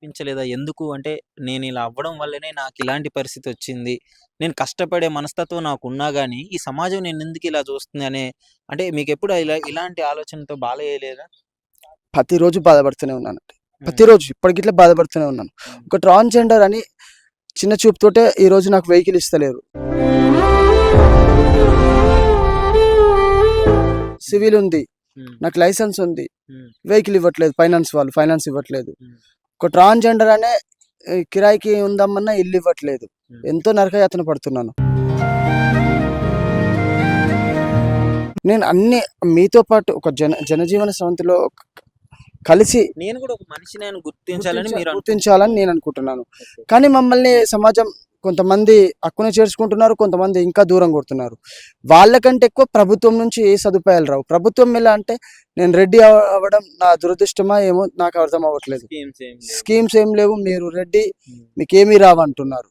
అనిపించలేదా? ఎందుకు అంటే నేను ఇలా అవ్వడం వల్లనే నాకు ఇలాంటి పరిస్థితి వచ్చింది. నేను కష్టపడే మనస్తత్వం నాకున్నా గాని, ఈ సమాజం నన్నెందుకు ఇలా చూస్తుంది అనే అంటే మీకెప్పుడు ఇలాంటి ఆలోచనతో బాధేయలేదా? ప్రతిరోజు బాధపడుతూనే ఉన్నానండి. హ్మ్. ప్రతిరోజు ఇప్పటికిట్లా బాధపడుతూనే ఉన్నాను. హ్మ్. ఒక ట్రాన్స్‌జెండర్ అని చిన్న చూపుతోటే ఈరోజు నాకు వెహికల్ ఇస్తలేరు. సివిల్ ఉంది. హ్మ్. నాకు లైసెన్స్ ఉంది. హ్మ్. వెహికల్ ఇవ్వట్లేదు. ఫైనాన్స్ ఇవ్వట్లేదు. హ్మ్. ఒక ట్రాన్స్‌జెండర్ అనే కిరాయికి ఉందామన్నా ఇల్లు ఇవ్వట్లేదు. హ్మ్. ఎంతో నరకయాతన పడుతున్నాను. నేను అన్ని మీతో పాటు ఒక జనజీవన స్రవంతిలో కలిసి నేను కూడా ఒక మనిషినే అని గుర్తించాలని మీరు గుర్తించాలని నేను అనుకుంటున్నాను. ఓకే. కానీ మమ్మల్ని సమాజం కొంతమంది హక్కున చేర్చుకుంటున్నారు. కొంతమంది ఇంకా దూరం కొడుతున్నారు. వాళ్ళకంటే ఎక్కువ ప్రభుత్వం నుంచి ఏ సదుపాయాలు రావు. ప్రభుత్వం ఎలా అంటే నేను రెడ్డి అవ్వడం నా దురదృష్టమా ఏమో నాకు అర్థం అవ్వట్లేదు. స్కీమ్స్ ఏం లేవు. స్కీమ్స్ ఏం లేవు. మీరు రెడ్డి హ్మ్. మీకేమీ రావంటున్నారు.